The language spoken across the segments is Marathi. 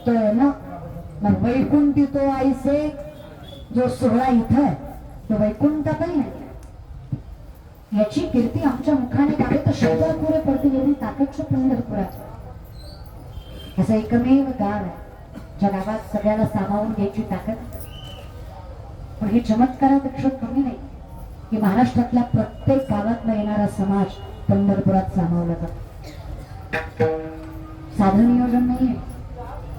होतोय ना. मग वैकुंठी तो आईसे जो सोहळा इथं आहे तो वैकुंठातही नाही. याची कीर्ती आमच्या मुखाने गावे तर शब्दात पुरे पडते एवढी ताकदच्या पंढरपुराची. असं एकमेव गाव आहे ज्या गावात सगळ्याला सामावून घ्यायची ताकद. पण हे चमत्कारापेक्षा कमी नाही की महाराष्ट्रातल्या प्रत्येक गावातला येणारा समाज पंढरपुरात सामावला जातो. साधं नियोजन नाहीये,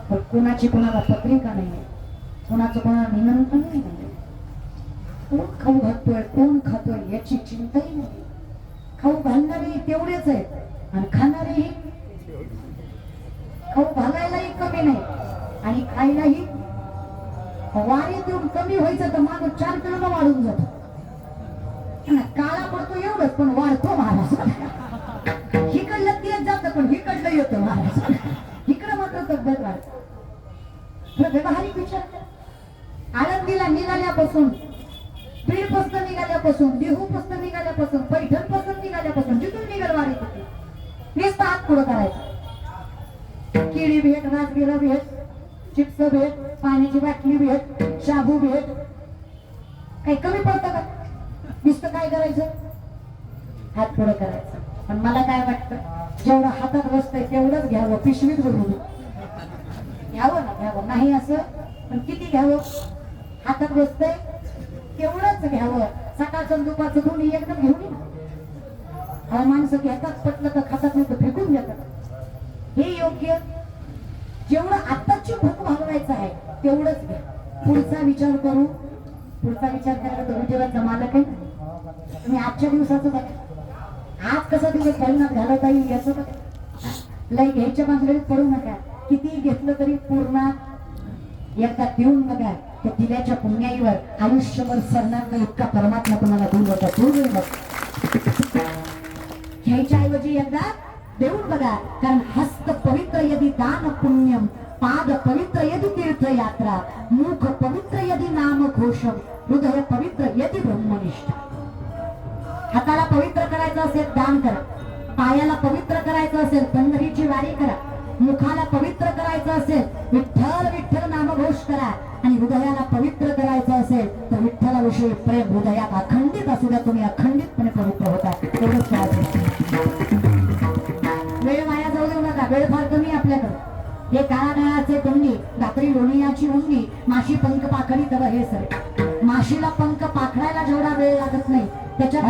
पण कोणाची कोणाला पत्रिका नाहीये, कोणाचं कोणाला निमंत्रणही नाही. कोण खाऊ घालतोय कोण खातोय याची चिंताही नाही. खाऊ घालणारे तेवढेच आहेत आणि खाणारेही. खाऊ घालायलाही कमी नाही आणि खायलाही. वारी देऊन कमी व्हायचं तर माणूस 4 किलो वाढून जातो. काळा पडतो एवढंच पण वाढतो महाराज. हिकडलं तेच जातं पण हिकडलं येतं महाराज. इकडं मात्र तब्येत वाढत. व्यवहारिक विचार करा. आळंदीला निघाल्यापासून, बीड पासून निघाल्यापासून, देहू पासून निघाल्यापासून, पैठण पासून निघाल्यापासून जिथून निघाल वारी होती नुसतं हात पुढं करायचं. केळी भेट, राजगिरा भेट, चिप्स भेट, पाण्याची बाटली भेट, शाबू भेट. काही कमी पडतं का? नुसतं काय करायचं? हात पुढं करायचं. पण मला काय वाटतं, जेवढं हातात बसतंय तेवढंच घ्यावं, पिशवीत भरून घ्यावं ना. घ्यावं नाही असं पण किती घ्यावं? हातात बसतंय तेवढंच घ्यावं. सकाळचं दुपारचं दोन्ही एकदम घेऊन ये. माणसं घेतात, पटलं तर खातात, नाही तर फेकून देतात. हे योग्य? जेवढं आत्ताची भूक भागवायचं आहे तेवढंच घ्या. पुढचा विचार करू. पुढचा विचार करायला तर उद्योगाचा मालक आहे. तुम्ही आजच्या दिवसाचं बघा. आज कसा दिवस भरणात घालवता येईल याचं बघा. लय घ्यायच्या भानगडीत पडू नका. किती घेतलं तरी पूर्ण एकदा देऊन बघा. त्या दिव्याच्या पुण्याईवर आयुष्यभर सरणार नाही इतका परमात्मा तुम्हाला देऊन बघा. घ्यायच्या ऐवजी एकदा देऊन बघा. कारण हस्त पवित्र यदि दान पुण्यम, पाद पवित्र यदि तीर्थयात्रा, मुख पवित्र यदि नाम घोषम, हृदय पवित्र यदि ब्रह्मनिष्ठा. हाताला पवित्र करायचं असेल दान करा. पायाला पवित्र करायचं असेल पंढरीची वारी करा. मुखाला पवित्र करायचं असेल विठ्ठल विठ्ठल नामघोष करा. आणि हृदयाला पवित्र करायचं असेल तर विठ्ठलाविषयी प्रेम हृदयात अखंडित असू द्या. तुम्ही अखंडितपणे पवित्र होता. एवढंच वेळ वाया जाऊ देऊ नका. वेळ फार कमी आपल्याकडे. हे काळाचे तोंडी, रात्री लोणियाची उंडी, माशी पंख पाखडी तव हे सर. माशीला पंख पाखडायला जेवढा वेळ लागत नाही त्याच्यात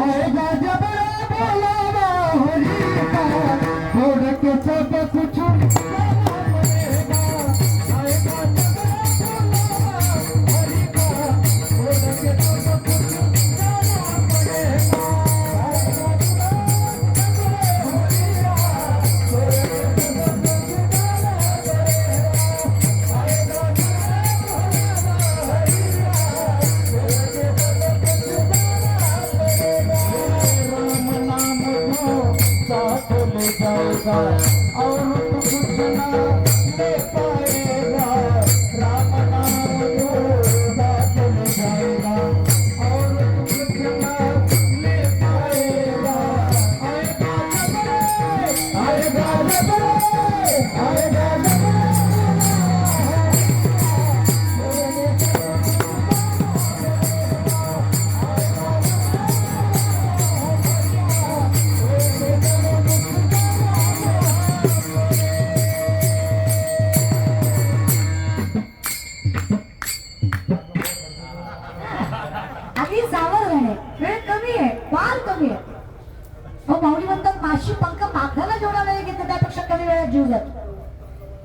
माशी पंख पाखराला जेवढा वेळ घेतला त्यापेक्षा कमी वेळात जीव जातो.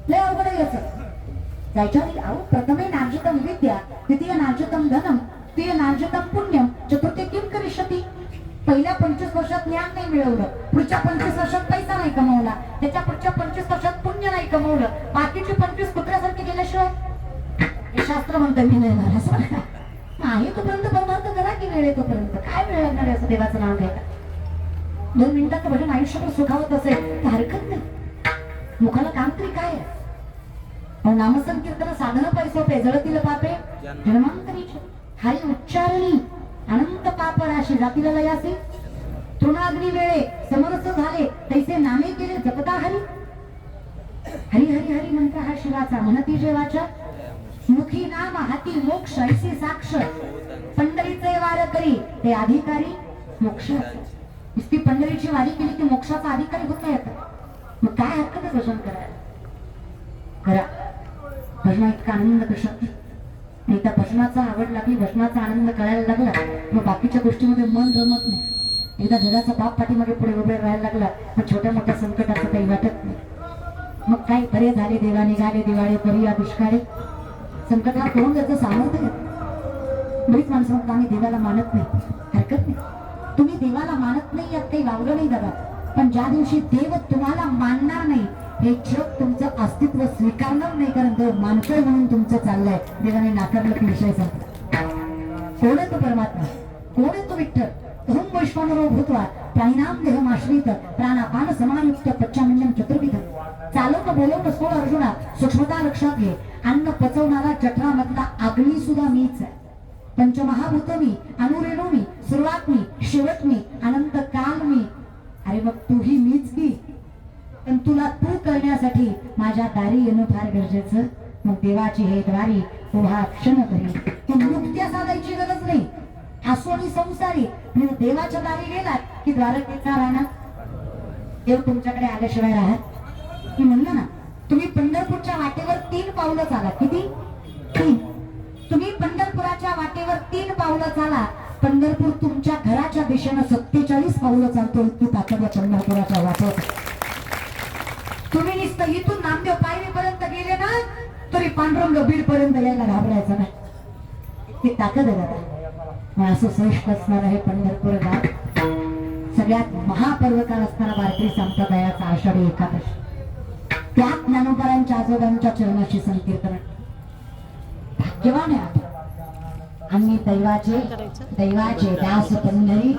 लय अवघड आहे याचं. जायच्या प्रथमे नार्जितम विद्या, द्वितीय नार्जितम धनम, तृतीय नार्जितम पुण्यम, चतुर्थे किम करिष्यति. पहिल्या 25 वर्षात ज्ञान नाही मिळवलं, पुढच्या 25 वर्षात पैसा नाही कमवला, त्याच्या पुढच्या 25 वर्षात पुण्य नाही कमवलं, बाकीचे 25 कुत्र्यासारखे गेल्याशिवाय हे शास्त्र म्हणतं मी नाही असं आहे. तोपर्यंत परमार्थ करा की वेळ आहे तोपर्यंत काय वेळ लागणार आहे असं देवाचं नाव घ्यायला. 2 मिनिटात भजन आयुष्यभर सुखावत असेल तर हरकत नाही. मुखाला काम तरी काय आहे. नामसंकीर्तन साधन पैसोपे जळतील पापे जन्मांतरीचे. हरी उच्चारणी अनंत पाप राशी जातील लयासी. तृणाग्नी वेळे समरस झाले तैसे नामे केले जपता हरी. हरी हरी हरी म्हणता हा शिवाचा म्हणती जेवाच्या मुखी नाम हाती मोक्ष ऐसी साक्ष पंढरीचे वार करी ते अधिकारी मोक्ष नुसती पंढरीची वारी केली की मोक्षाचा अधिकारी होता येतात मग काय हरकत आहे भजन करायला करा भजना इतका आनंद कशात नाही त्या भजनाचा आवड लागली भजनाचा आनंद कळायला लागला मग बाकीच्या गोष्टीमध्ये मन रमत नाही एकदा जगाचा बाप पाठीमागे पुढे उभे राहायला लागला मग छोट्या मोठ्या संकटाचं काही वाटत नाही मग काय बरे झाले देवा निघाले दिवाळे परी या दुष्काळी संकटाला करून त्याचं सामर्थ्य घेत बरीच माणसं म्हणतात आम्ही देवाला मानत नाही हरकत नाही तुम्ही देवाला मानत नाही यात काही वावलं नाही दादा पण ज्या दिवशी देव तुम्हाला मानणार नाही हे जग तुमचं अस्तित्व स्वीकारणार नाही कारण देव मानतोय म्हणून तुमचं चाललंय देवाने नाकारलं की विषय संपला कोण आहे तो परमात्मा कोण आहे तो विठ्ठल हुम वैश्वानरो भूत्वा प्राणिनाम देहमाश्रित प्राणापान समायुक्त पच्चामंडम चतुर्विध चालवणं बोलवणं सोड अर्जुना सूक्ष्मता लक्षात घे अन्न पचवणारा जठरामधला अग्नी सुद्धा मीच आहे पंचमहाभूत मी अनुरेणू मी सुरुवात मी शेवट मी अनंत काल मी अरे मग तूही मीच की पण तुला तू करण्यासाठी माझ्या दारी येणं फार गरजेचं मग देवाची हे द्वारी उभा क्षण करी तू मुक्त्या साधायची गरज नाही आसोनी संसारी म्हणजे देवाच्या दारी गेलात की द्वारकेचा राहणार देव तुमच्याकडे आल्याशिवाय राहत मी म्हणलं ना तुम्ही पंढरपूरच्या वाटेवर 3 पावलं चाला किती 3 तुम्ही पंढरपुराच्या वाटेवर 3 पावलं चाला पंढरपूर तुमच्या घराच्या दिशेनं 47 पावलं चालतो इतकी ताकद या पंढरपुराच्या वाटेवर तुम्ही नुसतं इथून नामदेव पायरीपर्यंत गेले ना तरी पांडुरंग बीड पर्यंत यायला घाबरायचं नाही इतकी ताकद आहे दादा असं श्रेष्ठ असणार आहे पंढरपूर गाव सगळ्यात महापर्वकाळ असणारा वारकरी संप्रदायाचा आषाढी एकादशी त्या ज्ञानोबरांच्या आजोबांच्या चरणाशी संकीर्तन भाग्यवान आहे आपण आम्ही दैवाचे दास पंढरी